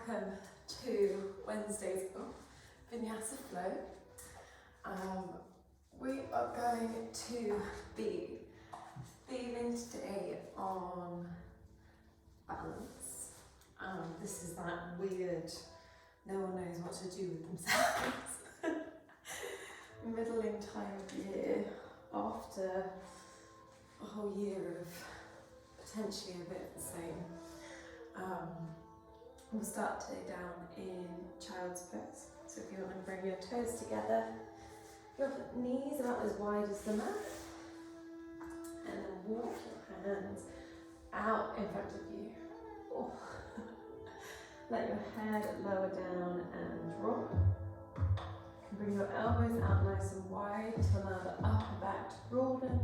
Welcome to Wednesday's Vinyāsa Flow. We are going to be feeling today on balance. This is that weird, no one knows what to do with themselves. Middling time of year, after a whole year of potentially a bit of the same. We'll start today down in child's pose. So if you want to bring your toes together, your knees about as wide as the mat, and then walk your hands out in front of you. Oh. Let your head lower down and drop. Bring your elbows out nice and wide to allow the upper back to broaden,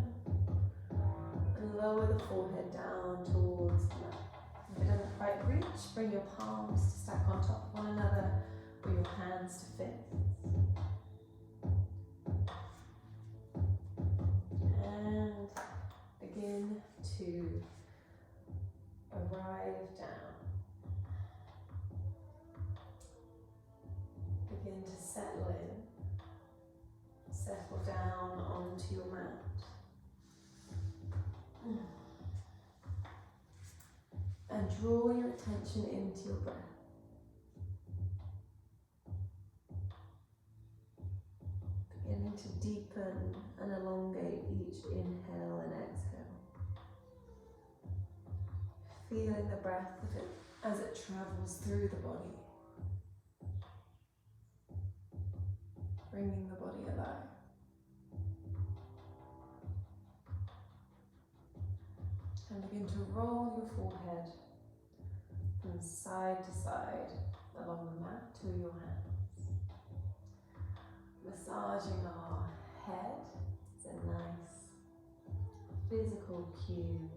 and lower the forehead down towards the mat. If it doesn't quite reach, bring your palms to stack on top of one another or your hands to fists. And begin to arrive down. Begin to settle in. Settle down onto your mat. And draw your attention into your breath. Beginning to deepen and elongate each inhale and exhale. Feeling the breath as it travels through the body. Bringing the body alive. And begin to roll your forehead from side to side along the mat to your hands. Massaging our head is a nice physical cue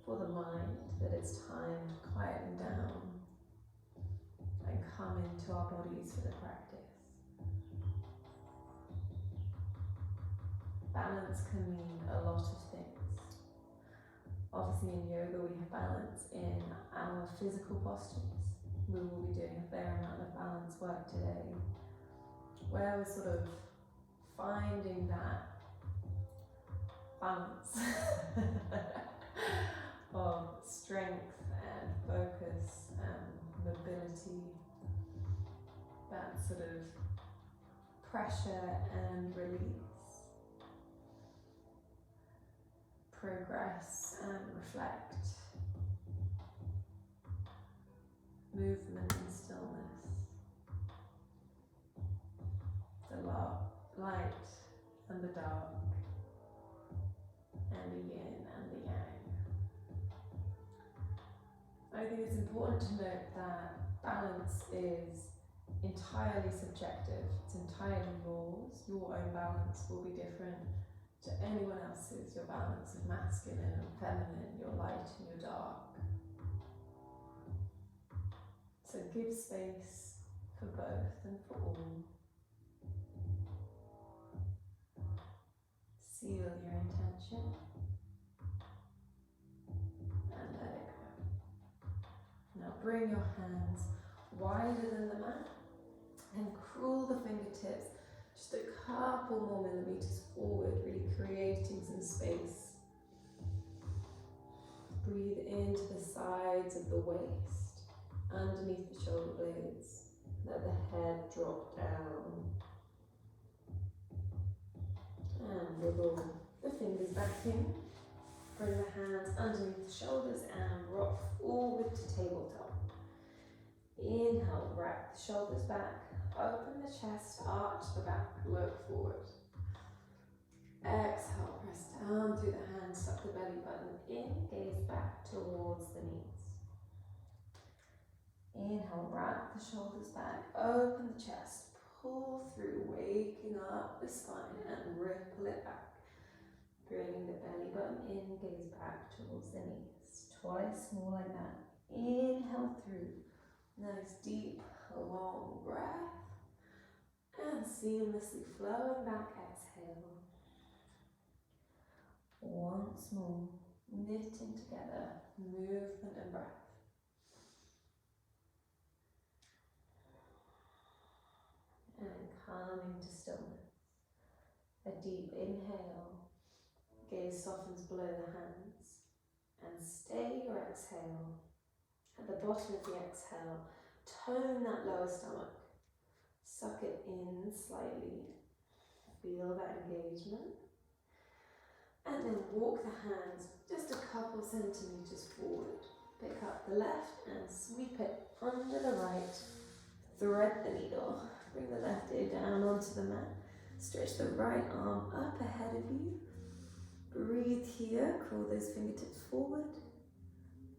for the mind that it's time to quieten down and come into our bodies for the practice. Balance can mean a lot of things. Obviously in yoga we have balance in our physical postures. We will be doing a fair amount of balance work today, where we're sort of finding that balance of strength and focus and mobility, that sort of pressure and release. Progress and reflect, movement and stillness, the light and the dark, and the yin and the yang. I think it's important to note that balance is entirely subjective. It's entirely yours. Your own balance will be different to anyone else's, your balance of masculine and feminine, your light and your dark. So give space for both and for all. Seal your intention and let it go. Now bring your hands wider than the mat and crawl the fingertips just a couple more millimeters forward, really creating some space. Breathe into the sides of the waist, underneath the shoulder blades. Let the head drop down. And wiggle the fingers back in. Bring the hands underneath the shoulders and rock forward to tabletop. Inhale, rack the shoulders back. Open the chest, arch the back, look forward. Exhale, press down through the hands, tuck the belly button in, gaze back towards the knees. Inhale, rack the shoulders back, open the chest, pull through, waking up the spine and ripple it back. Bringing the belly button in, gaze back towards the knees. Twice more like that. Inhale through, nice deep, long breath. And seamlessly flowing back, exhale. Once more, knitting together movement and breath. coming to stillness. A deep inhale, gaze softens below the hands, and stay your exhale. At the bottom of the exhale, tone that lower stomach. Suck it in slightly. Feel that engagement. And then walk the hands just a couple centimeters forward. Pick up the left and sweep it under the right. Thread the needle. Bring the left ear down onto the mat. Stretch the right arm up ahead of you. Breathe here. Crawl those fingertips forward.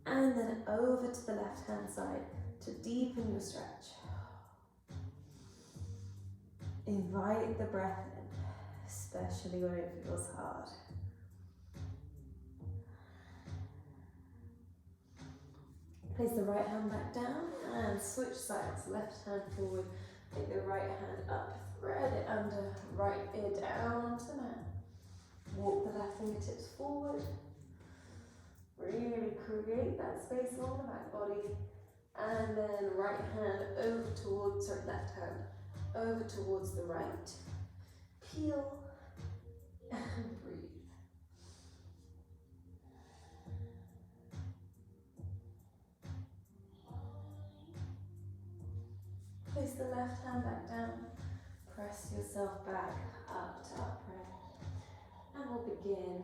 And then over to the left hand side to deepen your stretch. Invite the breath in, especially when it feels hard. Place the right hand back down and switch sides. Left hand forward, take the right hand up, thread it under, right ear down onto the mat. Walk the left fingertips forward. Really create that space along the back body. And then right hand over towards, left hand over towards the right. Peel and breathe. Place the left hand back down. Press yourself back up to upright. And we'll begin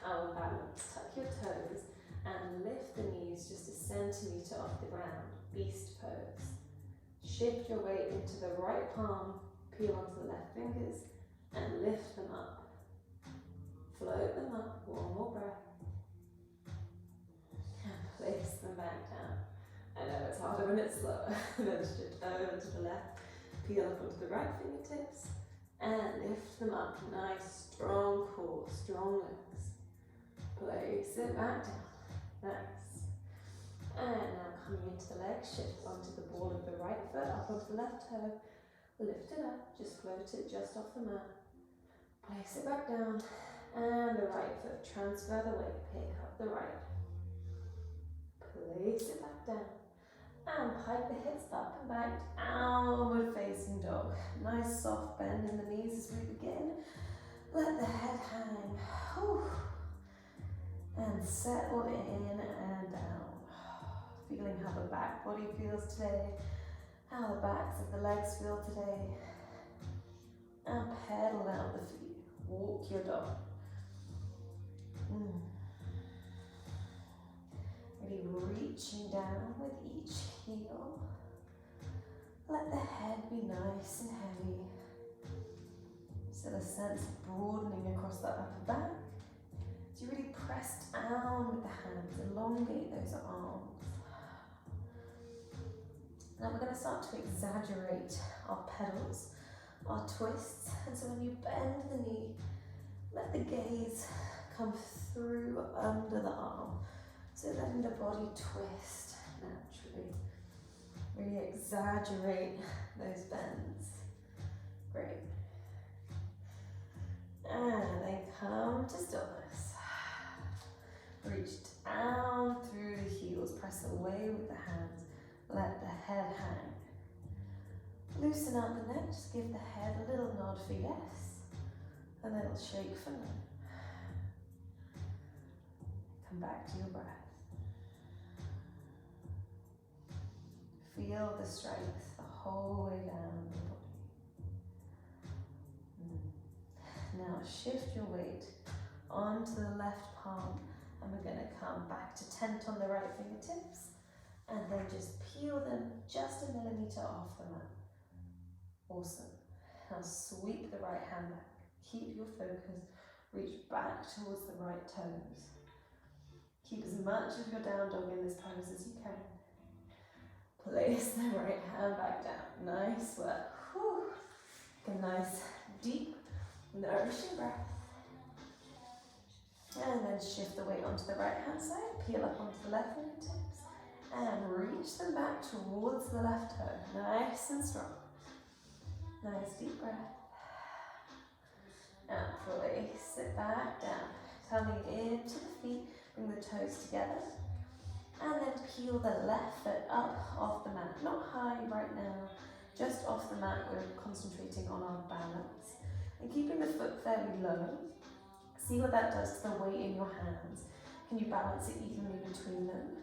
our balance. Tuck your toes and lift the knees just a centimetre off the ground. Beast pose. Shift your weight into the right palm, peel onto the left fingers, and lift them up. Float them up, one more breath. And place them back down. I know it's harder when it's slower. Then shift over to the left, peel up onto the right fingertips, and lift them up. Nice, strong core, strong legs. Place it back down. Nice. And now coming into the leg, shift onto the ball of the right foot, up onto the left toe. Lift it up, just float it just off the mat. Place it back down. And the right foot, transfer the weight, pick up the right. Place it back down. And pike the hips up and back, downward facing dog. Nice soft bend in the knees as we begin. Let the head hang. Whew. And settle in and down. Feeling how the back body feels today. How the backs of the legs feel today. And pedal out the feet. Walk your dog. Really reaching down with each heel. Let the head be nice and heavy. Still a sense of broadening across the upper back. So you really press down with the hands, elongate those arms. Now we're going to start to exaggerate our pedals, our twists. And so when you bend the knee, let the gaze come through under the arm. So letting the body twist naturally. Really exaggerate those bends. Great. And then come to stillness. Reach down through the heels. Press away with the hands. Let the head hang. Loosen out the neck. Just give the head a little nod for yes. A little shake for no. Come back to your breath. Feel the strength the whole way down the body. Now shift your weight onto the left palm, and we're going to come back to tent on the right fingertips, and then just peel them just a millimetre off the mat. Awesome. Now sweep the right hand back. Keep your focus. Reach back towards the right toes. Keep as much of your down dog in this pose as you can. Place the right hand back down. Nice work. Whew. A nice, deep, nourishing breath. And then shift the weight onto the right hand side. Peel up onto the left fingertips. And reach them back towards the left toe. Nice and strong. Nice deep breath. And place it back down. Coming into the feet. Bring the toes together. And then peel the left foot up off the mat. Not high right now. just off the mat, we're concentrating on our balance and keeping the foot fairly low. See what that does to the weight in your hands. Can you balance it evenly between them?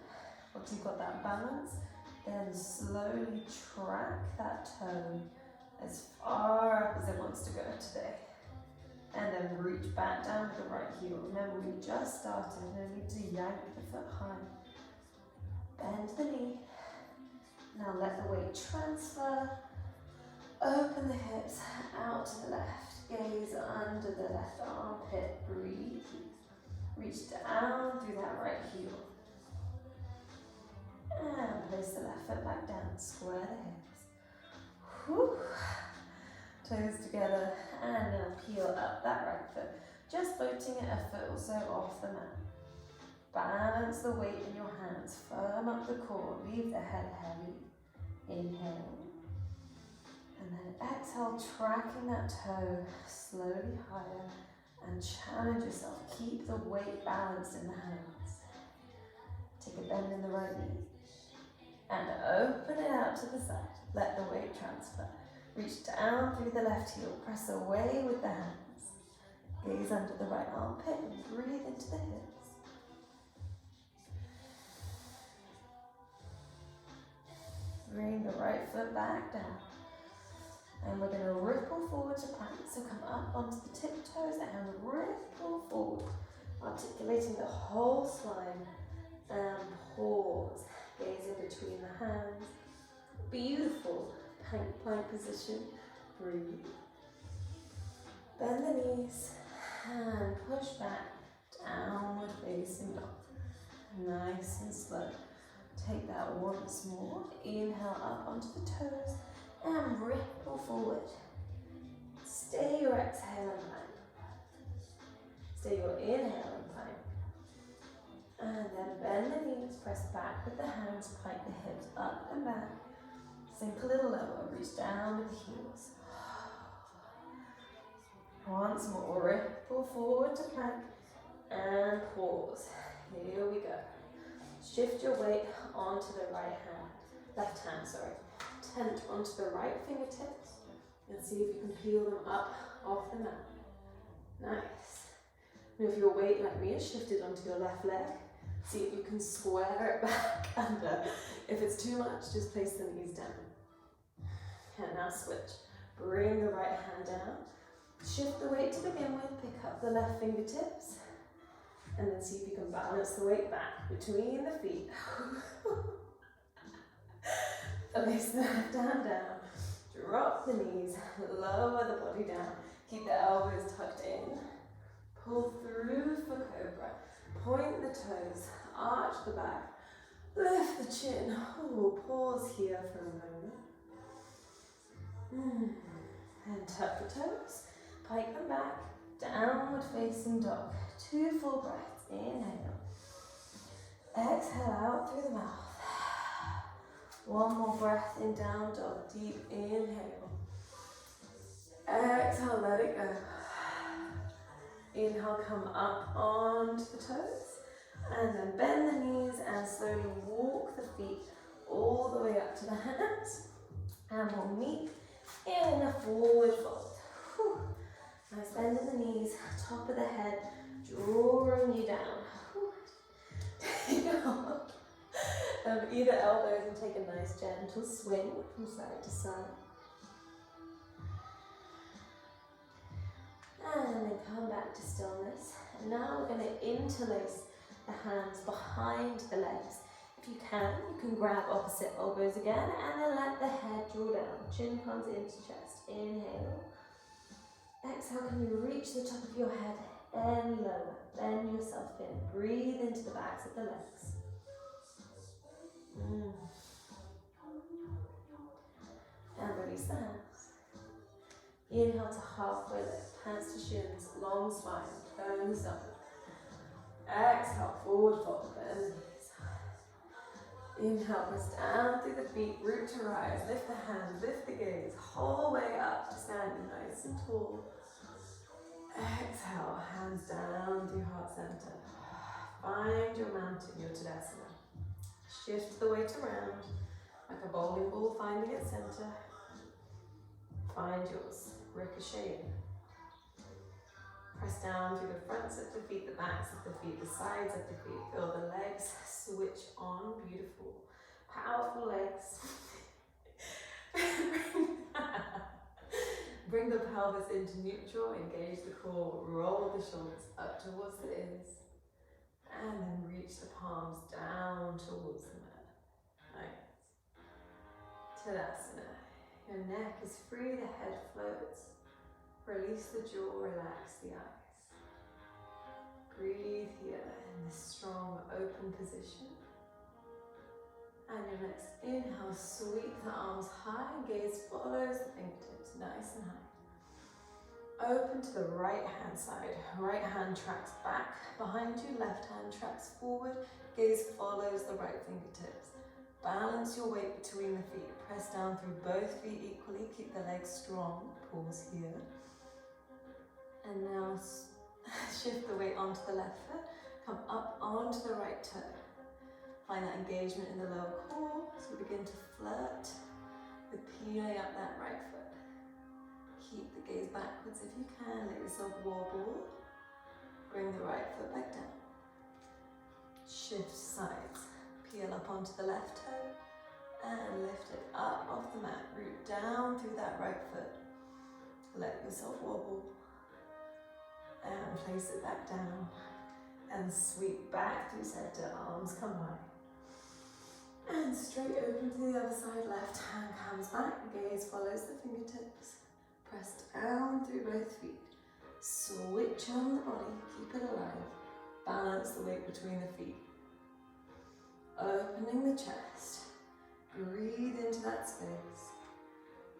Once you've got that balance, then slowly track that toe as far up as it wants to go today. And then reach back down with the right heel. Remember, we just started, no need to yank the foot high. Bend the knee. Now let the weight transfer. Open the hips out to the left. Gaze under the left armpit. Breathe. Reach down through that right heel. And place the left foot back down. Square the hips. Whew. Toes together. And now peel up that right foot. Just floating it a foot or so off the mat. Balance the weight in your hands. Firm up the core. Leave the head heavy. Inhale. And then exhale, tracking that toe slowly higher. And challenge yourself. Keep the weight balanced in the hands. Take a bend in the right knee. And open it out to the side. Let the weight transfer. Reach down through the left heel. Press away with the hands. Gaze under the right armpit and breathe into the hips. Bring the right foot back down. And we're going to ripple forward to plank. So come up onto the tiptoes and ripple forward. Articulating the whole spine. And pause. Gaze in between the hands. Beautiful plank position. Breathe. Bend the knees. And push back. Downward facing dog. Nice and slow. Take that once more. Inhale up onto the toes and ripple forward. Stay your exhale and plank. Stay your inhale and plank. And then bend the knees, press back with the hands, pike the hips up and back. Sink a little lower, reach down with the heels. Once more, ripple forward to plank and pause. Here we go. Shift your weight onto the left hand, tent onto the right fingertips and see if you can peel them up off the mat. Nice. And if your weight, like me, is shifted onto your left leg, see if you can square it back under. If it's too much, just place the knees down. And now switch. Bring the right hand down. Shift the weight to begin with, pick up the left fingertips. And then see if you can balance the weight back between the feet. Place the left hand down. Drop the knees. Lower the body down. Keep the elbows tucked in. Pull through for cobra. Point the toes. Arch the back. Lift the chin. Ooh, pause here for a moment. And tuck the toes. Pike them back. Downward facing dog. 2 full breaths. Inhale. Exhale out through the mouth. 1 more breath in down dog. Deep inhale. Exhale, let it go. Inhale, come up onto the toes. And then bend the knees and slowly walk the feet all the way up to the hands. And we'll meet in a forward fold. Whew. Nice bend in the knees, top of the head, drawing you down. Take off either elbows and take a nice gentle swing from side to side. And then come back to stillness. And now we're going to interlace the hands behind the legs. If you can grab opposite elbows again and then let the head draw down. Chin comes into chest. Inhale. Exhale, can you reach the top of your head any lower? Bend yourself in. Breathe into the backs of the legs. And release the hands. Inhale to halfway lift. Hands to shins. Long spine. Turn the stomach. Exhale, forward fold. Bend the knees. Inhale, press down through the feet. Root to rise. Lift the hands. Lift the gaze. Whole way up to standing nice and tall. Exhale, hands down through heart center. Find your mountain, your Tadasana. Shift the weight around like a bowling ball finding its center. find yours. Ricochet. Press down through the fronts of the feet, the backs of the feet, the sides of the feet. Feel the legs switch on. Beautiful. Powerful legs. Bring the pelvis into neutral. Engage the core. Roll the shoulders up towards the ears. And then reach the palms down towards the mat. Nice. Tadasana. Your neck is free, the head floats. Release the jaw, relax the eyes. Breathe here in this strong open position. And your next inhale, sweep the arms high, gaze follows the fingertips, nice and high. Open to the right hand side. Right hand tracks back behind you, left hand tracks forward, gaze follows the right fingertips. Balance your weight between the feet. Press down through both feet equally, keep the legs strong. Pause here. And now shift the weight onto the left foot, come up onto the right toe. Find that engagement in the lower core as you begin to flirt with peeling up that right foot. Keep the gaze backwards if you can, let yourself wobble. Bring the right foot back down. Shift sides, peel up onto the left toe and lift it up off the mat. Root down through that right foot. Let yourself wobble and place it back down and sweep back through center, arms come high. And straight open to the other side, left hand comes back, gaze follows the fingertips. Press down through both feet. Switch on the body, keep it alive. Balance the weight between the feet. Opening the chest. Breathe into that space.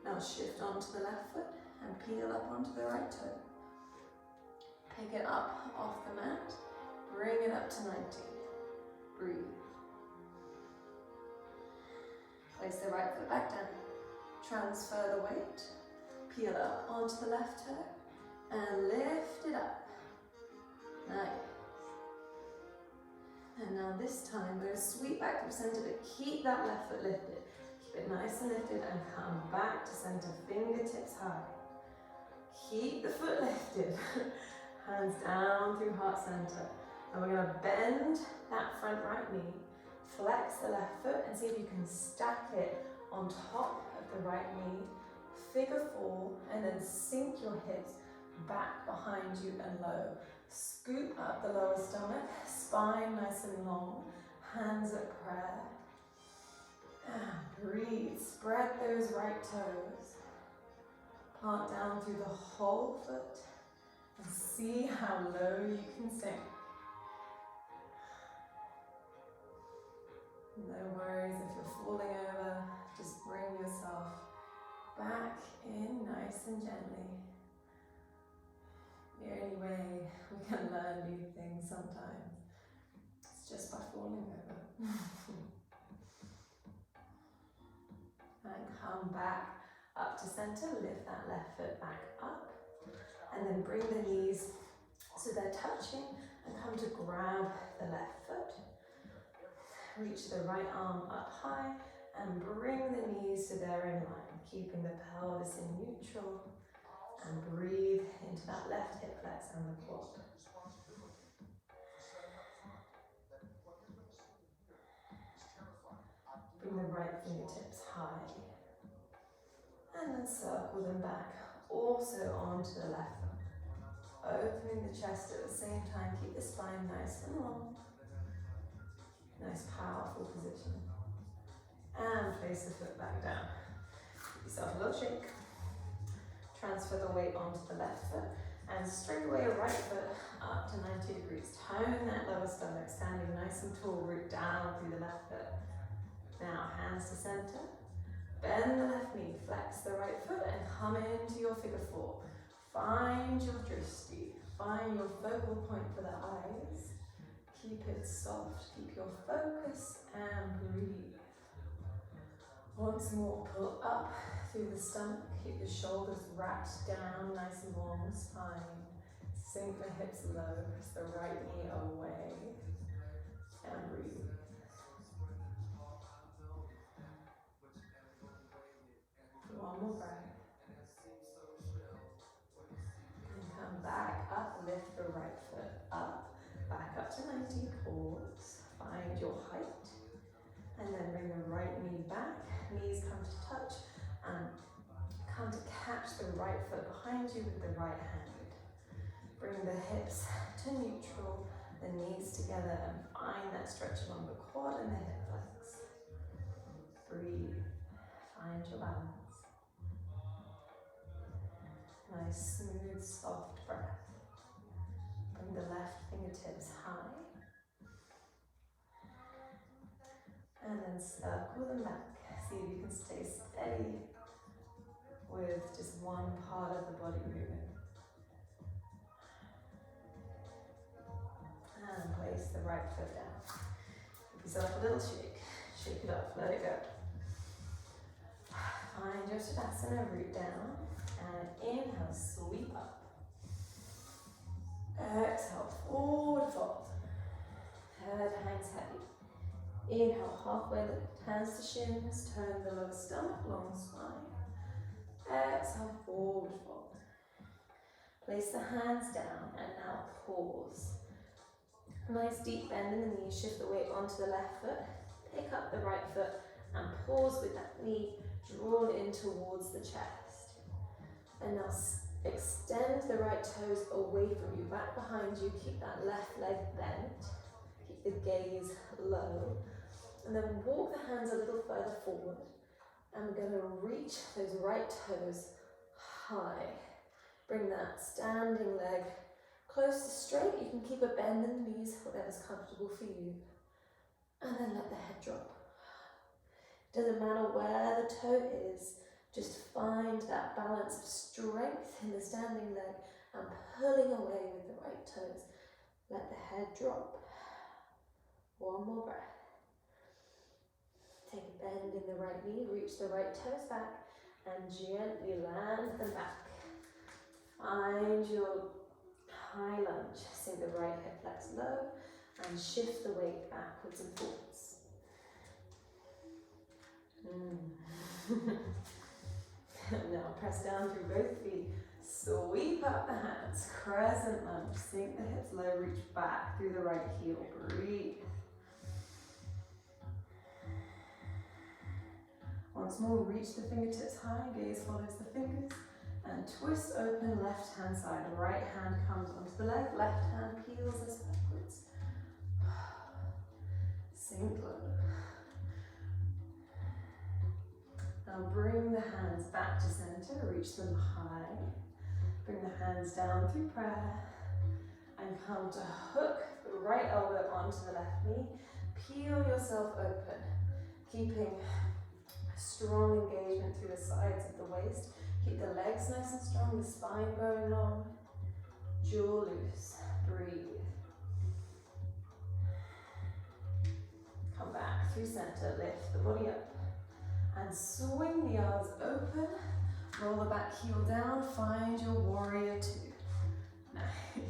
Now shift onto the left foot and peel up onto the right toe. Pick it up off the mat. Bring it up to 90. Breathe. Place the right foot back down. Transfer the weight. Peel up onto the left toe and lift it up. Nice. And now this time, we're going to sweep back through center, but keep that left foot lifted. Keep it nice and lifted and come back to center, fingertips high. Keep the foot lifted. Hands down through heart center. And we're going to bend that front right knee. Flex the left foot and see if you can stack it on top of the right knee. Figure 4 and then sink your hips back behind you and low. Scoop up the lower stomach, spine nice and long, hands at prayer. And breathe, spread those right toes. Plant down through the whole foot and see how low you can sink. No worries if you're falling over, just bring yourself back in nice and gently. The only way we can learn new things sometimes is just by falling over. And come back up to center, lift that left foot back up. And then bring the knees so they're touching and come to grab the left foot. Reach the right arm up high and bring the knees so they're in line, keeping the pelvis in neutral. And breathe into that left hip flex and the quad. Bring the right fingertips high. And then circle them back, also onto the left foot. Opening the chest at the same time, keep the spine nice and long. Nice powerful position. And place the foot back down. Give yourself a little shake. Transfer the weight onto the left foot and straight away right foot up to 90 degrees. Tone that lower stomach, standing nice and tall, root down through the left foot. Now hands to center. Bend the left knee, flex the right foot and come into your figure 4. Find your drishti, find your focal point for the eyes. Keep it soft, keep your focus and breathe. Once more, pull up through the stomach, keep the shoulders wrapped down, nice and long spine. Sink the hips low, press the right knee away, and breathe. One more breath. knees come to touch and come to catch the right foot behind you with the right hand. Bring the hips to neutral, the knees together, and find that stretch along the quad and the hip flex. Breathe, find your balance. Nice, smooth, soft breath. Bring the left fingertips high. And then circle them back. See if you can stay steady with just one part of the body moving. And place the right foot down. Give yourself a little shake. Shake it up, let it go. Find your Tadasana, root down. And inhale, sweep up. Exhale, forward fold. Head hangs heavy. Inhale, halfway lift, hands to shins, turn the lower stomach, long spine. Exhale, forward fold. Place the hands down and now pause. Nice deep bend in the knees, shift the weight onto the left foot, pick up the right foot and pause with that knee drawn in towards the chest. And now extend the right toes away from you, back behind you, keep that left leg bent, keep the gaze low. And then walk the hands a little further forward. And we're going to reach those right toes high. Bring that standing leg close to straight. You can keep a bend in the knees, whatever's comfortable for you. And then let the head drop. Doesn't matter where the toe is, just find that balance of strength in the standing leg and pulling away with the right toes. Let the head drop. One more breath. Take a bend in the right knee, reach the right toes back and gently land them back. Find your high lunge, sink the right hip flex low and shift the weight backwards and forwards. Now press down through both feet, sweep up the hands, crescent lunge, sink the hips low, reach back through the right heel, breathe. Once more, reach the fingertips high, gaze follows the fingers, and twist open left hand side. Right hand comes onto the leg, left hand peels us backwards. Sink low. Now bring the hands back to center, reach them high. Bring the hands down through prayer, and come to hook the right elbow onto the left knee. Peel yourself open, keeping strong engagement through the sides of the waist. Keep the legs nice and strong, the spine going long. Jaw loose. Breathe. Come back through center, lift the body up. And swing the arms open. Roll the back heel down, find your warrior two. Nice.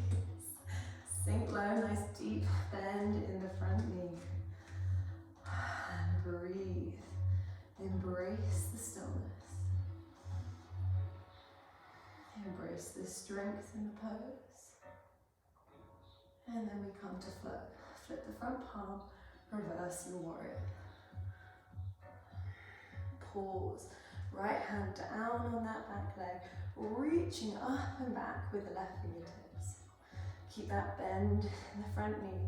Sink low, nice deep bend in the front knee. And breathe. Embrace the stillness. Embrace the strength in the pose. And then we come to flow. Flip the front palm, reverse your warrior. Pause. Right hand down on that back leg, reaching up and back with the left fingertips. Keep that bend in the front knee.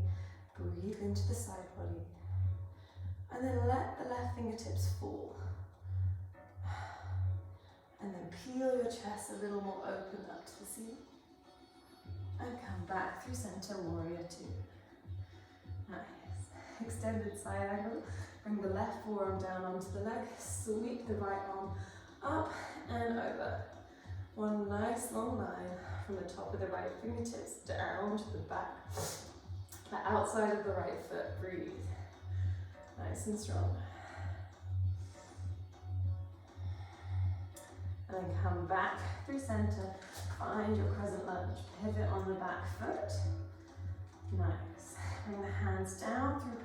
Breathe into the side body. And then let the left fingertips fall. And then peel your chest a little more open up to the ceiling. And come back through center, warrior two. Nice. Extended side angle. Bring the left forearm down onto the leg. Sweep the right arm up and over. One nice long line from the top of the right fingertips down to the back. The outside of the right foot. Breathe. Nice and strong. And then come back through center. Find your crescent lunge. Pivot on the back foot. Nice. Bring the hands down through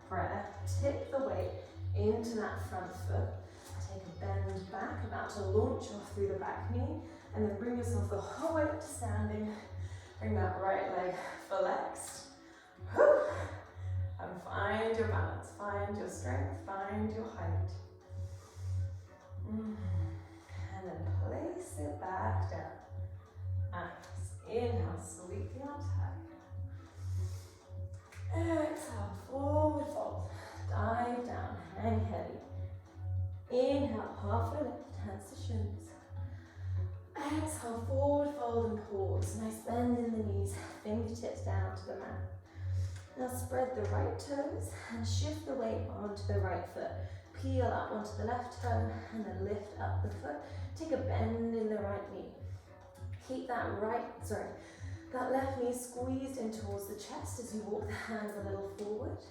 prayer. Tip the weight into that front foot. Take a bend back, about to launch off through the back knee. And then bring yourself the whole way up to standing. Bring that right leg flexed. Whew. And find your balance, find your strength, find your height. it back down. Nice. Inhale, sweep the arms high. Exhale, forward fold. Dive down, hang heavy. Inhale, halfway lift, hands to shins. Exhale, forward fold and pause. Nice bend in the knees, fingertips down to the mat. Now spread the right toes and shift the weight onto the right foot. Peel up onto the left toe and then lift up the foot. Take a bend in the right knee. Keep that left knee squeezed in towards the chest as you walk the hands a little forward.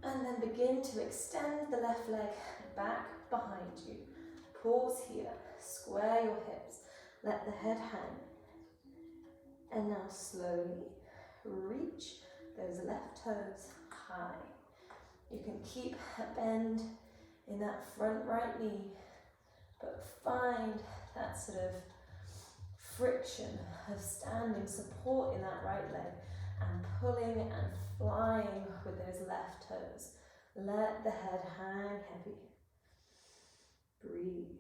And then begin to extend the left leg back behind you. Pause here, square your hips, let the head hang. And now slowly reach those left toes high. You can keep a bend in that front right knee, but find that sort of friction of standing support in that right leg and pulling and flying with those left toes. Let the head hang heavy. Breathe.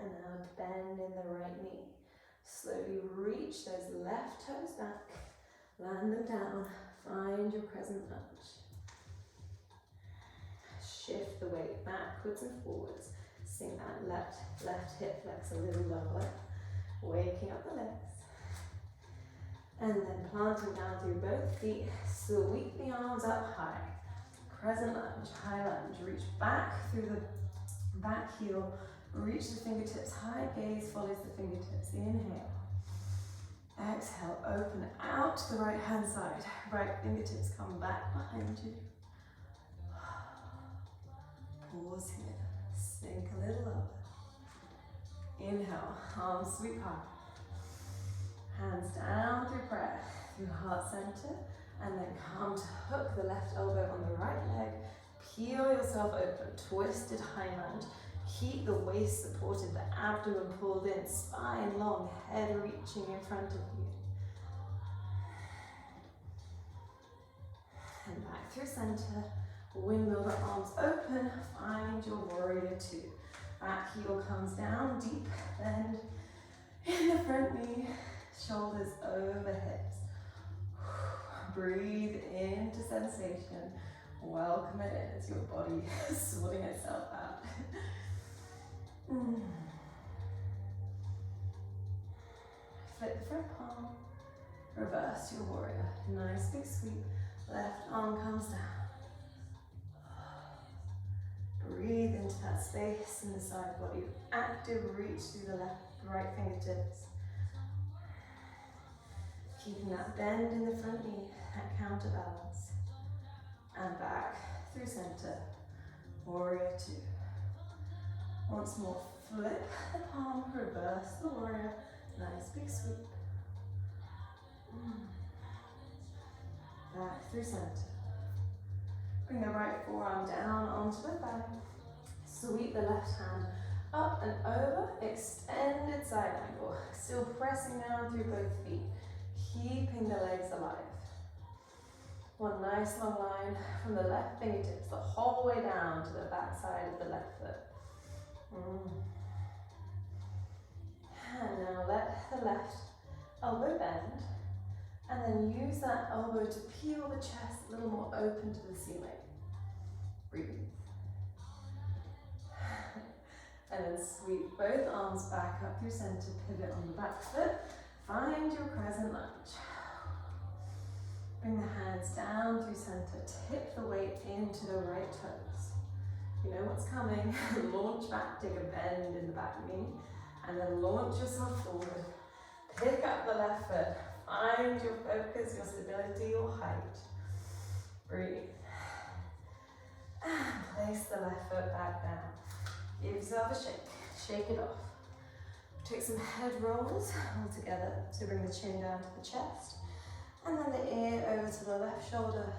And now bend in the right knee. Slowly reach those left toes back. Land them down. Find your crescent lunge. Shift the weight backwards and forwards. Sink that left hip flex a little lower. Waking up the legs. And then planting down through both feet. Sweep the arms up high. Crescent lunge, high lunge. Reach back through the back heel. Reach the fingertips high. Gaze follows the fingertips. Inhale. Exhale, open out to the right hand side. Right fingertips come back behind you. Pause here. Sink a little lower. Inhale, arms sweep high. Hands down through prayer, through heart center, and then come to hook the left elbow on the right leg. Peel yourself open, twisted high lunge. Keep the waist supported, the abdomen pulled in, spine long, head reaching in front of you. And back through center, windmill the arms open, find your warrior two. Back heel comes down, deep bend in the front knee, shoulders over hips. Breathe into sensation, welcome it in as your body is sorting itself out. Flip the front palm, reverse your warrior. Nice big sweep, left arm comes down. Breathe into that space in the side body. Active reach through the right fingertips. Keeping that bend in the front knee, that counterbalance. And back through center, warrior two. Once more, flip the palm, reverse the warrior. Nice big sweep. Back through center. Bring the right forearm down onto the thigh. Sweep the left hand up and over. Extended side angle. Still pressing down through both feet. Keeping the legs alive. One nice long line from the left fingertips the whole way down to the back side of the left foot. And now let the left elbow bend, and then use that elbow to peel the chest a little more open to the ceiling. Breathe. And then sweep both arms back up through center, pivot on the back foot. Find your crescent lunge. Bring the hands down through center, tip the weight into the right toes. You know what's coming. Launch back, take a bend in the back knee, and then launch yourself forward. Pick up the left foot. Find your focus, your stability, your height. Breathe. And place the left foot back down. Give yourself a shake. Shake it off. Take some head rolls all together to bring the chin down to the chest. And then the ear over to the left shoulder.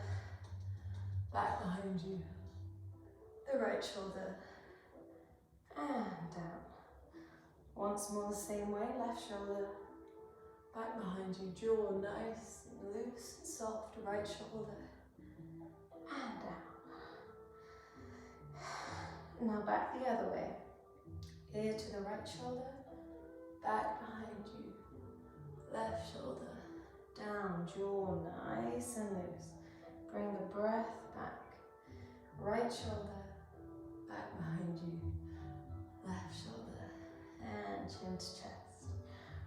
Back behind you. The right shoulder. And down. Once more the same way, left shoulder. Back behind you, jaw nice and loose and soft, right shoulder, and down. Now back the other way. Ear to the right shoulder, back behind you, left shoulder, down, jaw nice and loose. Bring the breath back, right shoulder, back behind you, left shoulder, and chin to chest.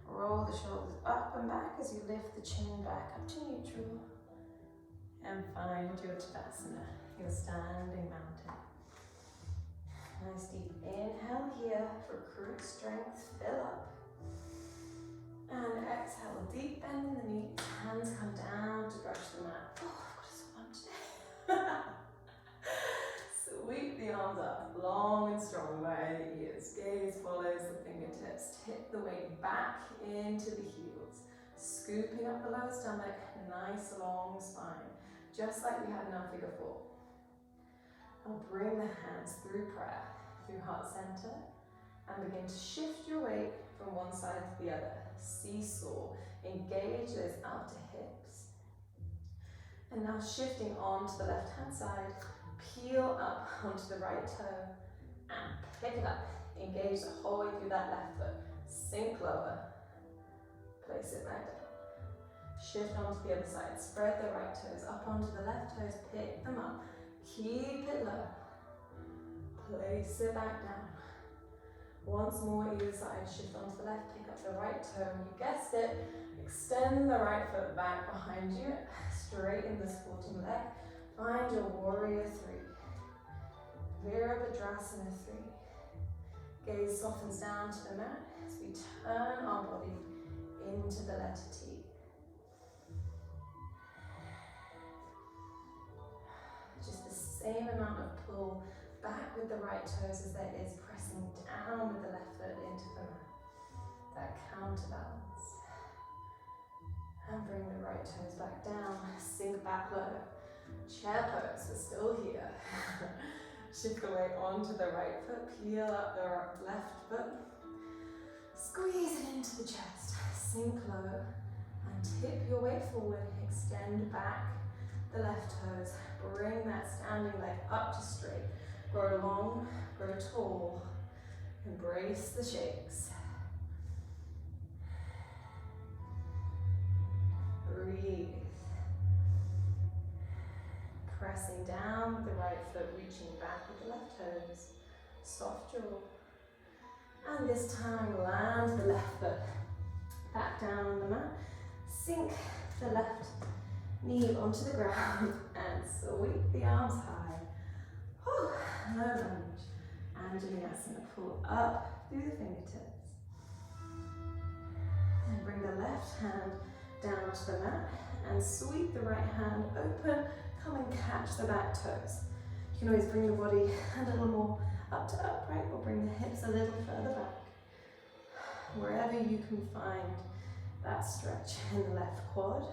Roll the shoulders up and back as you lift the chin back up to neutral. And find your Tadasana, your standing mountain. Nice deep inhale here, recruit strength, fill up. And exhale, deep bend in the knees, hands come down to brush the mat. Oh, I've got a sore arm today. Sweep the arms up, long and strong by the ears. Gaze follows the fingertips. Tip the weight back into the heels. Scooping up the lower stomach, nice long spine. Just like we had in our figure 4. Now bring the hands through prayer, through heart center, and begin to shift your weight from one side to the other. Seesaw, engage those outer hips. And now shifting onto the left hand side, peel up onto the right toe and pick it up. Engage the whole way through that left foot. Sink lower, place it back down. Shift onto the other side, spread the right toes up onto the left toes, pick them up. Keep it low, place it back down. Once more either side, shift onto the left, pick up the right toe, and you guessed it, extend the right foot back behind you, straighten the supporting leg, find your warrior 3, Virabhadrasana 3. Gaze softens down to the mat as we turn our body into the letter T. Just the same amount of pull back with the right toes as there is pressing down with the left foot into the mat. That counterbalance. And bring the right toes back down, sink back low. Chair pose, we're still here. Shift the weight onto the right foot, peel up the left foot. Squeeze it into the chest, sink low, and tip your weight forward, extend back the left toes. Bring that standing leg up to straight. Grow long, grow tall. Embrace the shakes. Breathe. Pressing down with the right foot, reaching back with the left toes. Soft jaw. And this time, land the left foot back down on the mat. Sink the left knee onto the ground and sweep the arms high. Whew, low lunge. And Vinyāsa, pull up through the fingertips. And bring the left hand down to the mat and sweep the right hand open. Come and catch the back toes. You can always bring the body a little more up to upright or bring the hips a little further back. Wherever you can find that stretch in the left quad.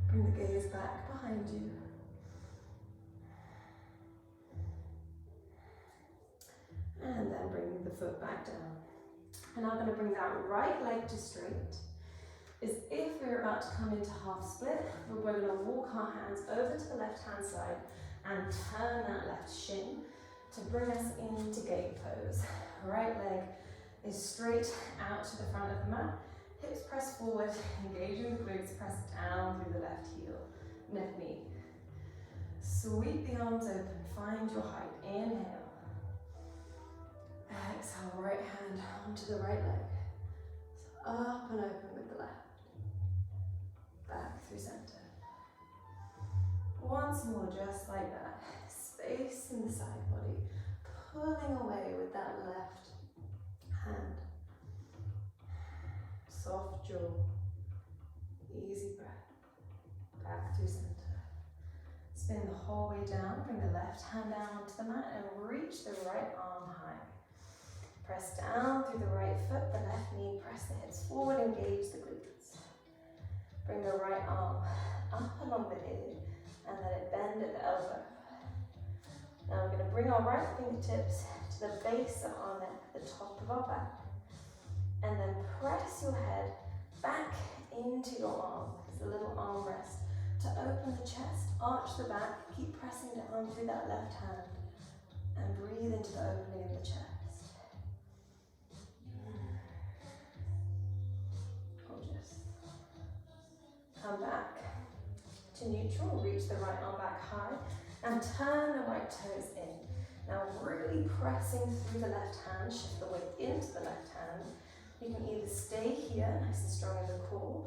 Bring the gaze back behind you. And then bring the foot back down. And I'm going to bring that right leg to straight. As if we're about to come into half split, we're going to walk our hands over to the left hand side and turn that left shin to bring us into gate pose. Right leg is straight out to the front of the mat. Hips press forward, engaging the glutes, press down through the left heel, left knee. Sweep the arms open, find your height. Inhale. Exhale, right hand onto the right leg. So up and open with the left. Back through center. Once more, just like that. Space in the side body. Pulling away with that left hand. Soft jaw. Easy breath. Back through center. Spin the whole way down. Bring the left hand down onto the mat and reach the right arm high. Press down through the right foot, the left knee. Press the hips forward, engage the glutes. Bring the right arm up along the id and let it bend at the elbow. Now we're going to bring our right fingertips to the base of our neck, the top of our back. And then press your head back into your arm. It's a little arm rest. To open the chest, arch the back, keep pressing down through that left hand and breathe into the opening in the chest. Gorgeous. Come back to neutral, reach the right arm back high and turn the right toes in. Now really pressing through the left hand, shift the weight into the left hand. You can either stay here, nice and strong in the core,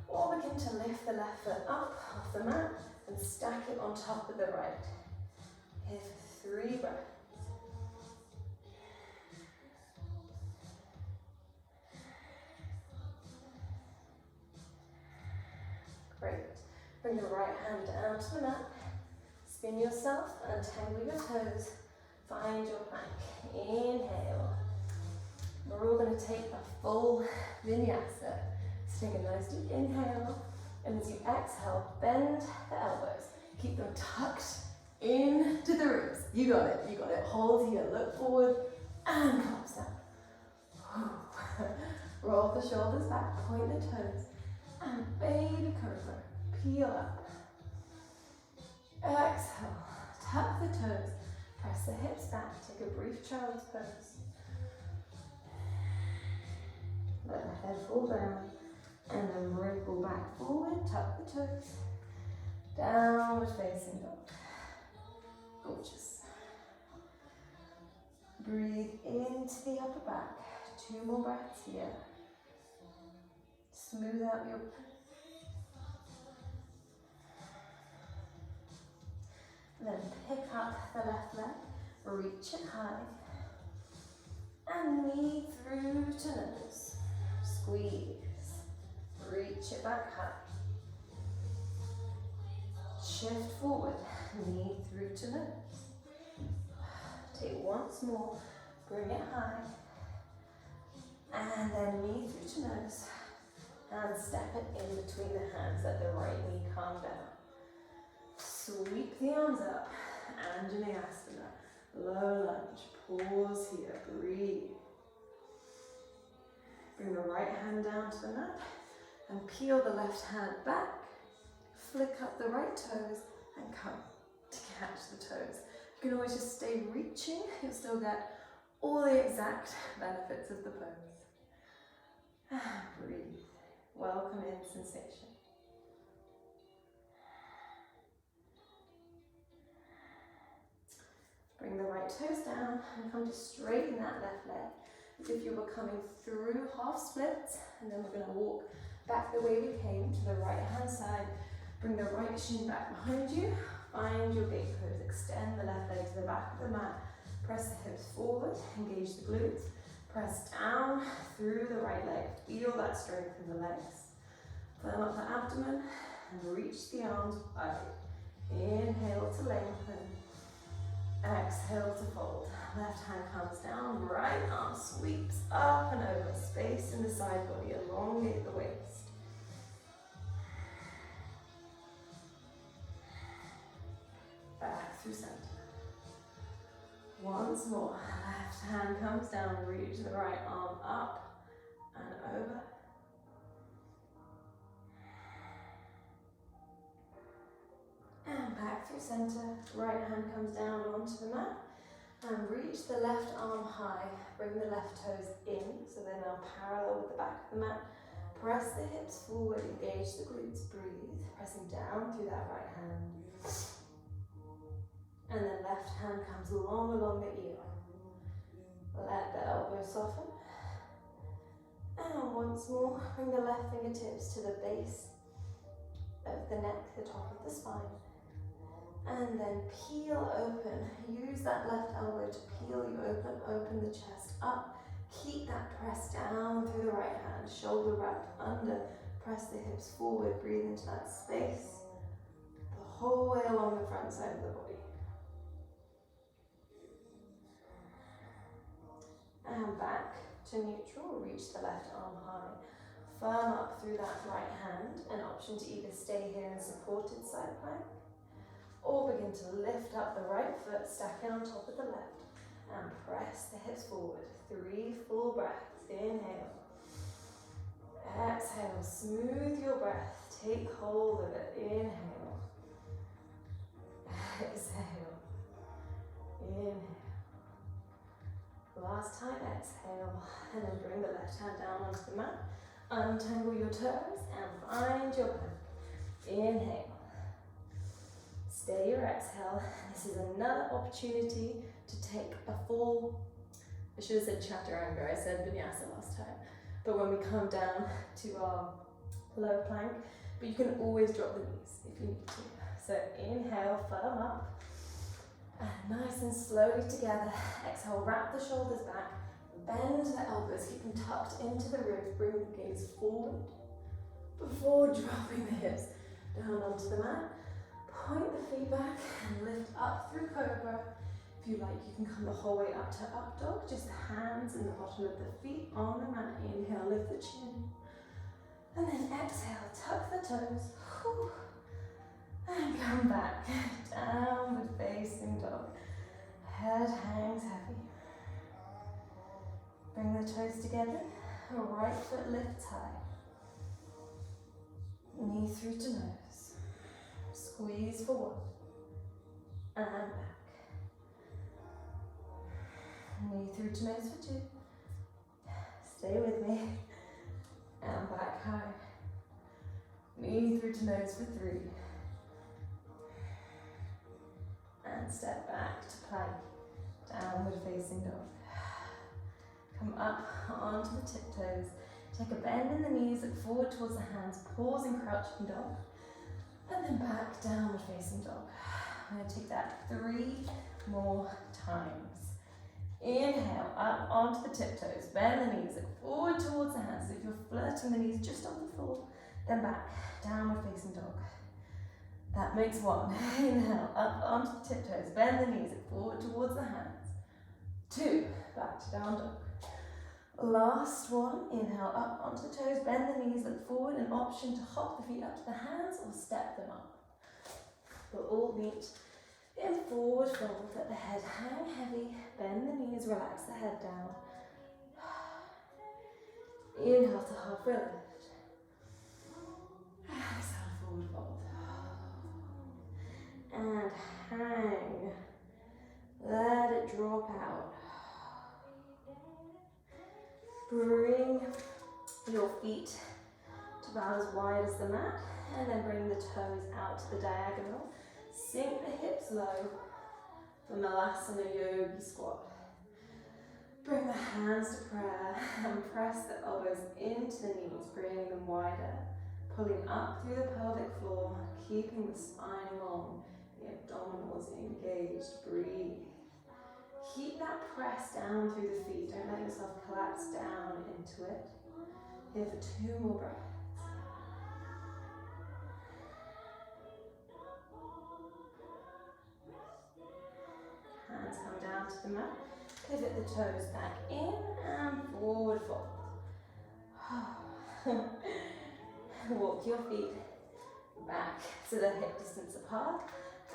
or begin to lift the left foot up off the mat and stack it on top of the right. Here for 3 breaths. Great. Bring the right hand down to the mat. Spin yourself, untangle your toes. Find your plank. Inhale. We're all going to take a full vinyasa. So take a nice deep inhale, and as you exhale, bend the elbows. Keep them tucked into the ribs. You got it, you got it. Hold here, look forward, and collapse down. Roll the shoulders back, point the toes, and baby cobra. Peel up. Exhale, tuck the toes, press the hips back, take a brief child's pose. Let the head fall down, and then wriggle back forward, tuck the toes, downward facing dog. Gorgeous. Breathe into the upper back, 2 more breaths here. Smooth out your then pick up the left leg, reach it high, and knee through to nose. Squeeze, reach it back high. Shift forward, knee through to nose. Take once more, bring it high, and then knee through to nose, and step it in between the hands, let the right knee calm down. Sweep the arms up, Anjaneyasana, low lunge, pause here, breathe. Bring the right hand down to the mat and peel the left hand back, flick up the right toes and come to catch the toes. You can always just stay reaching, you'll still get all the exact benefits of the pose. And breathe, welcome in sensation. Bring the right toes down and come to straighten that left leg as if you were coming through half splits, and then we're going to walk back the way we came to the right hand side. Bring the right shin back behind you, find your gate pose, extend the left leg to the back of the mat, press the hips forward, engage the glutes, press down through the right leg, feel that strength in the legs. Firm up the abdomen and reach the arms wide. Inhale to lengthen. Exhale to fold. Left hand comes down, right arm sweeps up and over, space in the side body, elongate the waist. Back through center. Once more, left hand comes down, reach the right arm up and over. And back through center, right hand comes down onto the mat and reach the left arm high. Bring the left toes in so they're now parallel with the back of the mat. Press the hips forward, engage the glutes, breathe, pressing down through that right hand. And then left hand comes along the ear. Let the elbow soften. And once more, bring the left fingertips to the base of the neck, the top of the spine. And then peel open. Use that left elbow to peel you open. Open the chest up. Keep that press down through the right hand. Shoulder wrapped under. Press the hips forward. Breathe into that space. The whole way along the front side of the body. And back to neutral. Reach the left arm high. Firm up through that right hand. An option to either stay here in supported side plank, or begin to lift up the right foot, stack it on top of the left, and press the hips forward. 3 full breaths. Inhale. Exhale, smooth your breath. Take hold of it. Inhale. Exhale. Inhale. Last time, exhale. And then bring the left hand down onto the mat. Untangle your toes and find your plank. Inhale. Stay your exhale. This is another opportunity to take a full, I should have said chaturanga, I said vinyasa last time. But when we come down to our low plank, but you can always drop the knees if you need to. So inhale, firm up, and nice and slowly together. Exhale, wrap the shoulders back, bend the elbows, keep them tucked into the ribs, bring the gaze forward before dropping the hips down onto the mat. Point the feet back and lift up through cobra. If you like, you can come the whole way up to up dog, just the hands and the bottom of the feet on the mat. Inhale, lift the chin. And then exhale, tuck the toes. Whew. And come back. Downward facing dog. Head hangs heavy. Bring the toes together. Right foot lifts high. Knee through to nose. Squeeze forward. And back. Knee through to nose for 2. Stay with me. And back high. Knee through to nose for 3. And step back to plank. Downward facing dog. Come up onto the tiptoes. Take a bend in the knees, look forward towards the hands, pause in crouching dog. And then back, downward facing dog. I'm going to take that 3 more times. Inhale, up onto the tiptoes, bend the knees, look forward towards the hands. If you're flirting the knees just on the floor, then back, downward facing dog. That makes 1. Inhale, up onto the tiptoes, bend the knees, look forward towards the hands. 2, back to down dog. Last one, inhale, up onto the toes, bend the knees, look forward, an option to hop the feet up to the hands or step them up. We'll all meet in forward fold, let the head hang heavy, bend the knees, relax the head down. Inhale to halfway lift. Exhale, forward fold. And hang. Let it drop out. Bring your feet to about as wide as the mat, and then bring the toes out to the diagonal. Sink the hips low for Malasana Yogi Squat. Bring the hands to prayer and press the elbows into the knees, bringing them wider. Pulling up through the pelvic floor, keeping the spine long, the abdominals engaged. Breathe. Keep that press down through the feet. Don't let yourself collapse down into it. Here for 2 more breaths. Hands come down to the mat. Pivot the toes back in and forward fold. Walk your feet back to the hip distance apart,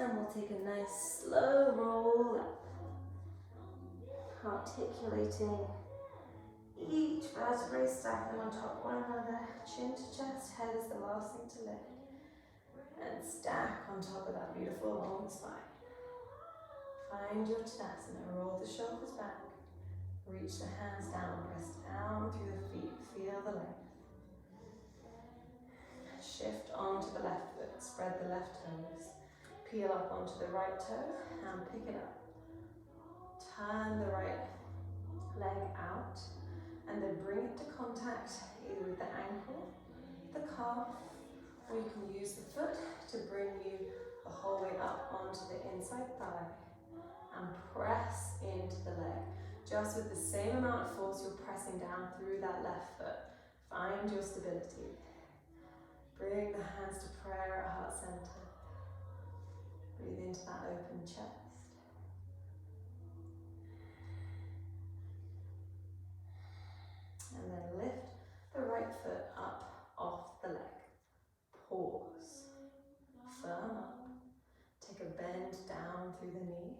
and we'll take a nice slow roll up. Articulating each vertebrae, stack them on top of one another. Chin to chest, head is the last thing to lift. And stack on top of that beautiful long spine. Find your Tadasana, roll the shoulders back. Reach the hands down, press down through the feet, feel the length. Shift onto the left foot, spread the left toes. Peel up onto the right toe and pick it up. Turn the right leg out and then bring it to contact either with the ankle, the calf, or you can use the foot to bring you the whole way up onto the inside thigh and press into the leg. Just with the same amount of force you're pressing down through that left foot. Find your stability. Bring the hands to prayer at heart center. Breathe into that open chest. And then lift the right foot up off the leg. Pause. Firm up. Take a bend down through the knee.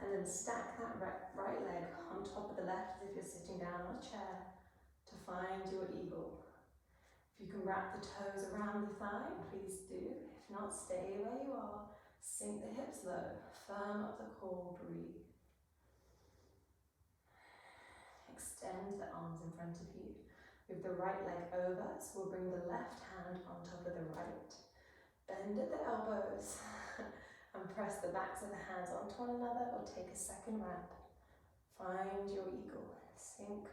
And then stack that right leg on top of the left as if you're sitting down on a chair to find your eagle. If you can wrap the toes around the thigh, please do. If not, stay where you are. Sink the hips low, firm up the core, breathe. Extend the arms in front of you. With the right leg over, so we'll bring the left hand on top of the right. Bend at the elbows and press the backs of the hands onto one another or take a second wrap. Find your eagle. Sink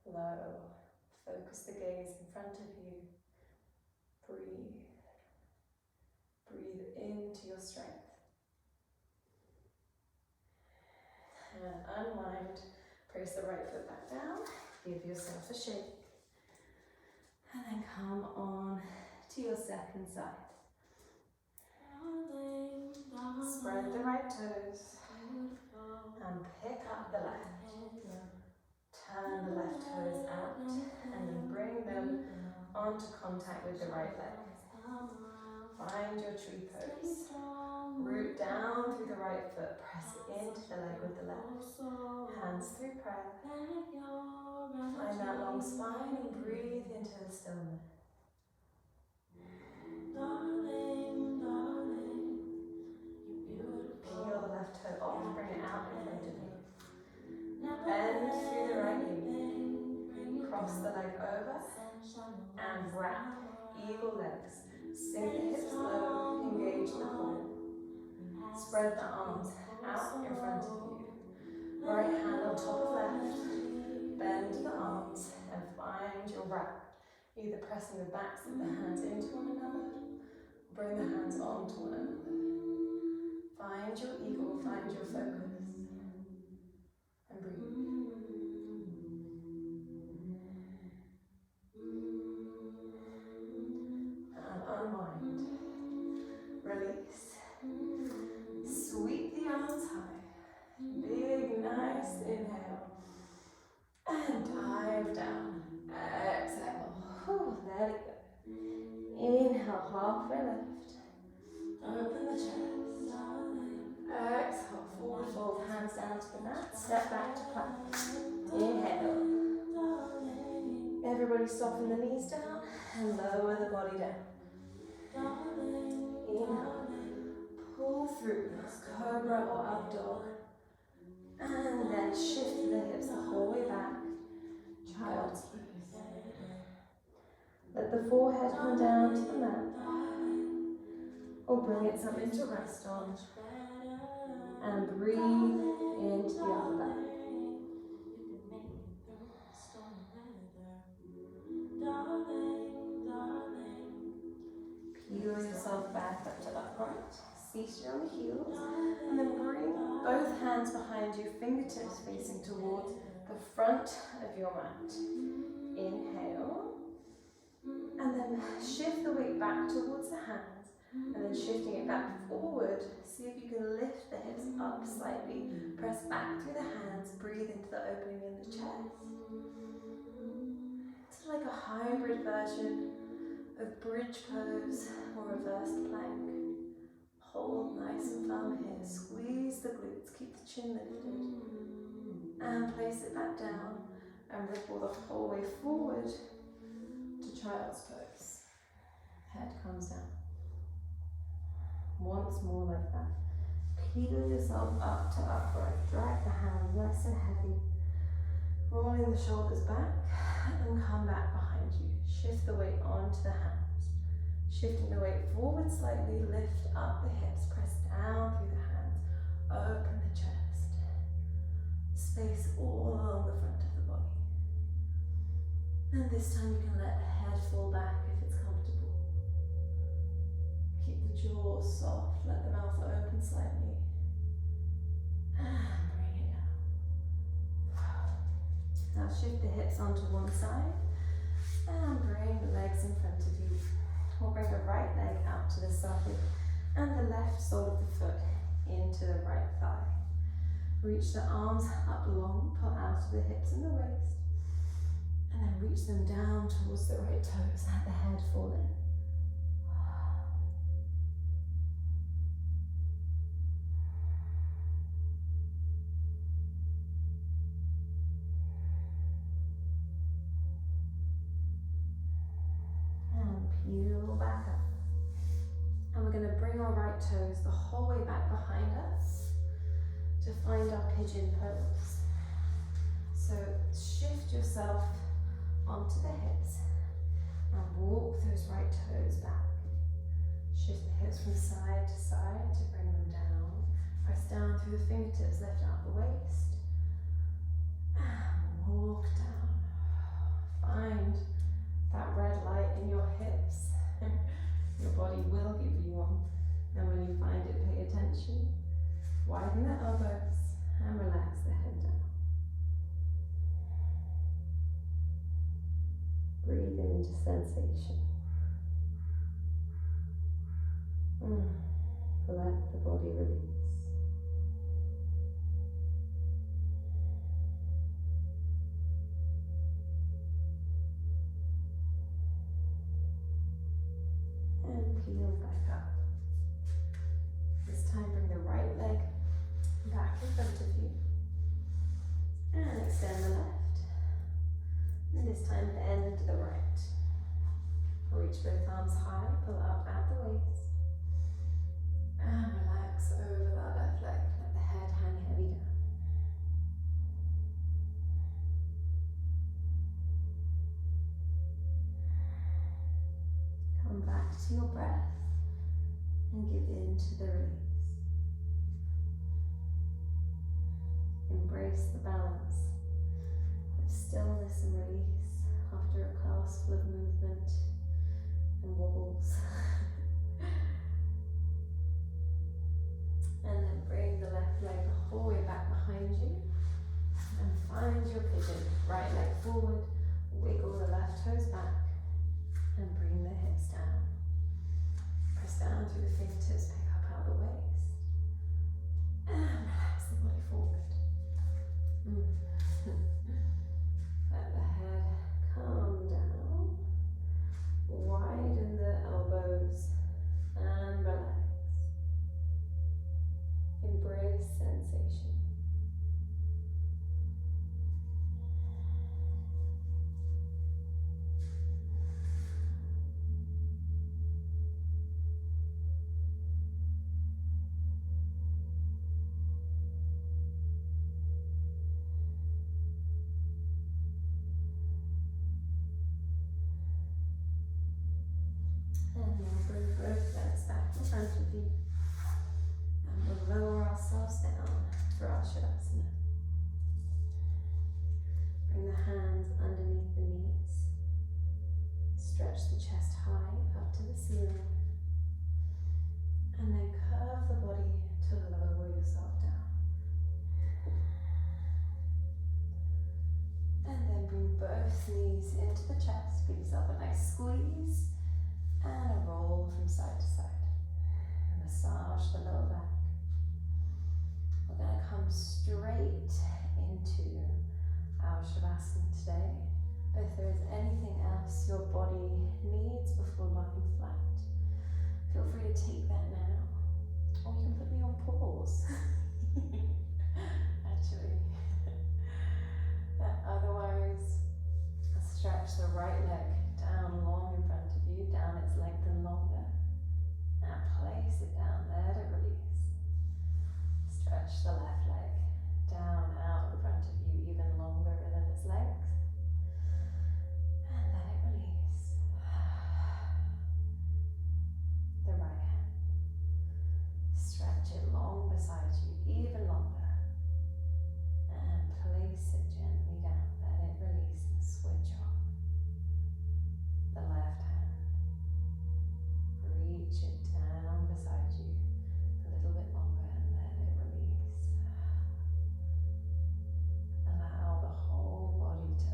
low. Focus the gaze in front of you. Breathe. Breathe into your strength. And unwind. Press the right foot back down. Give yourself a shake. And then come on to your second side. Spread the right toes. And pick up the left. Turn the left toes out. And then bring them onto contact with the right leg. Find your tree pose. Root down through the right foot. Press into the leg with the left. Hands through prayer. Find that long spine and breathe into the stillness. Peel the left toe off, bring it out in front of you. Bend through the right knee. Cross the leg over and wrap. Eagle legs. Sink the hips low, engage the core. Spread the arms out in front of you. Right hand on top of left. Bend the arms and find your wrap. Either pressing the backs of the hands into one another, bring the hands onto one another. Find your eagle, find your focus. And breathe. And unwind. Release. Sweep the arms high. Big, nice inhale. And dive down. Exhale. Let it go. Inhale, halfway lift. Open the chest. Exhale, forward fold, hands down to the mat. Step back to plank. Inhale. Everybody soften the knees down and lower the body down. Inhale. Pull through, cobra or up dog. And then shift the hips the whole way back. Child's pose. Let the forehead come down to the mat. Or bring it something to rest on. And breathe into the upper back. Peel yourself back up to upright. Seat on the heels. And then bring both hands behind you, fingertips facing towards the front of your mat. Inhale. And then shift the weight back towards the hands. And then shifting it back forward. See if you can lift the hips up slightly. Press back through the hands. Breathe into the opening in the chest. It's like a hybrid version of bridge pose or reversed plank. Hold nice and firm here. Squeeze the glutes. Keep the chin lifted. And place it back down. And ripple the whole way forward to child's pose. Head comes down. Once more like that. Peel yourself up to upright. Drag the hands nice and heavy. Rolling the shoulders back and come back behind you. Shift the weight onto the hands. Shifting the weight forward slightly, lift up the hips, press down through the hands, open the chest. Space all along the front of the body. And this time you can let the head fall back if it's comfortable. Keep the jaw soft, let the mouth open slightly. And bring it down. Now shift the hips onto one side and bring the legs in front of you. We'll bring the right leg out to the side and the left sole of the foot into the right thigh. Reach the arms up long, pull out of the hips and the waist. And then reach them down towards the right toes, let the head fall in. right toes the whole way back behind us to find our pigeon pose. So shift yourself onto the hips and walk those right toes back. Shift the hips from side to side to bring them down. Press down through the fingertips, lift out the waist. And walk down. Find that red light in your hips. Your body will give you one. And when you find it, pay attention. Widen the elbows and relax the head down. Breathe into sensation. Let the body release. And peel back up. This time bring the right leg back in front of you. And extend the left. And this time bend the right. Reach both arms high, pull up at the waist. And relax over that left leg. Let the head hang heavy down. Come back to your breath and give in to the release. Embrace the balance of stillness and release after a class full of movement and wobbles. And then bring the left leg the whole way back behind you and find your pigeon. Right leg forward, wiggle the left toes back and bring the hips down. Press down through the fingertips, pick up out the waist and relax the body forward. Let the head come down, widen the elbows and relax. Embrace sensation. And now bring both legs back in front of you. We'll lower ourselves down for our Shavasana. Bring the hands underneath the knees. Stretch the chest high up to the ceiling. And then curve the body to lower yourself down. And then bring both knees into the chest. Give yourself a nice squeeze and a roll from side to side. Massage the lower back. We're going to come straight into our Shavasana today. But if there is anything else your body needs before lying flat, feel free to take that now. Or you can put me on pause. Actually. Otherwise, stretch the right leg down long in front of you, down its length and longer. And place it down, let it release. Stretch the left leg down out in front of you, even longer than its length. And let it release. The right hand. Stretch it long beside you, even longer. And place it gently down, let it release and switch off. The left hand. Reach it down beside you a little bit longer and let it release. Allow the whole body to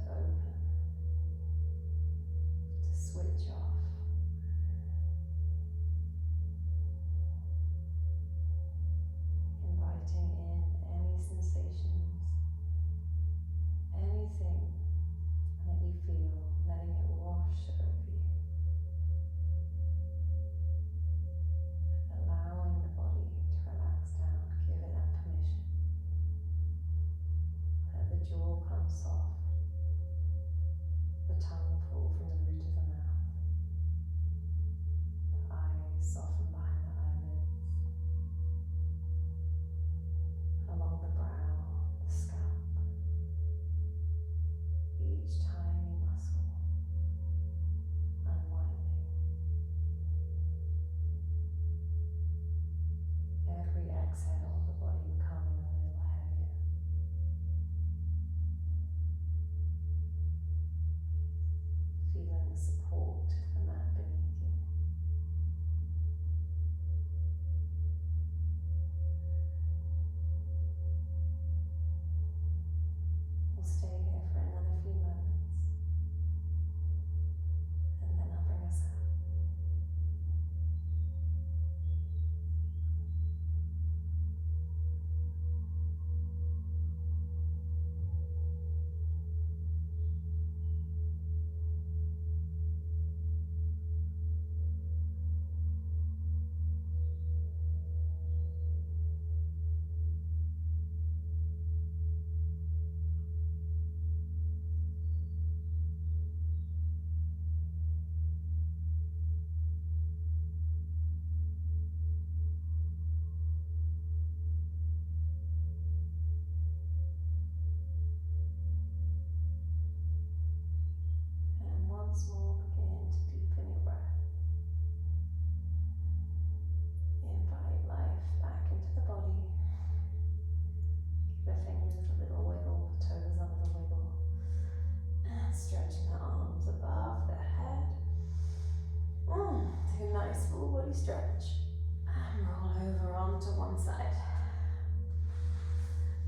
full body stretch. And roll over onto one side.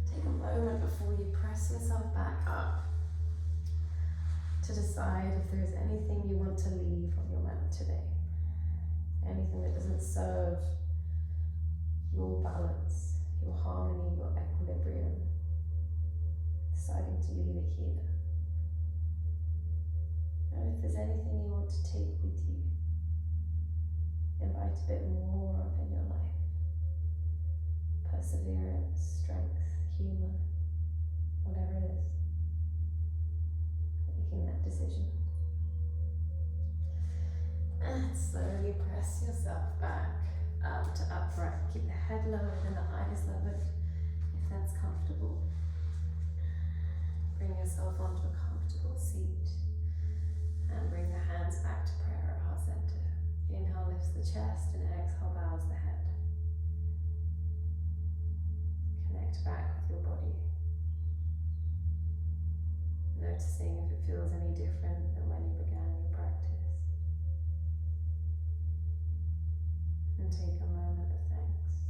Take a moment before you press yourself back up to decide if there is anything you want to leave on your mat today. Anything that doesn't serve your balance, your harmony, your equilibrium. Deciding to leave it here. And if there's anything you want to take with you, invite a bit more of in your life. Perseverance, strength, humour, whatever it is. Making that decision. And slowly press yourself back up to upright. Keep the head lowered and the eyes lowered if that's comfortable. Bring yourself onto a comfortable seat and bring the hands back to prayer at heart center. Inhale lifts the chest and exhale bows the head. Connect back with your body. Noticing if it feels any different than when you began your practice. And take a moment of thanks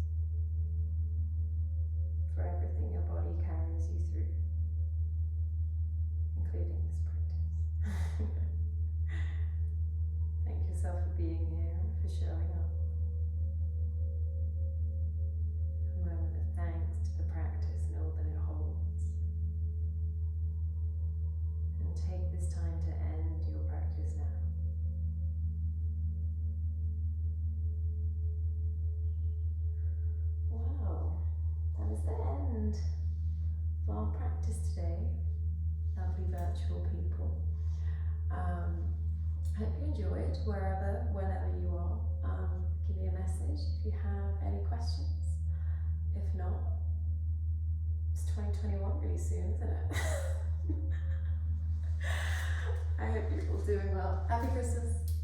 for everything your body carries you through, including this practice. Thank yourself for being here and for showing up. A moment of thanks to the practice and all that it holds. And take this time to end your practice now. Wow, that is the end of our practice today. Lovely virtual people. I hope you enjoyed wherever, whenever you are. Give me a message if you have any questions. If not, it's 2021 really soon, isn't it? I hope you're all doing well. Happy Christmas.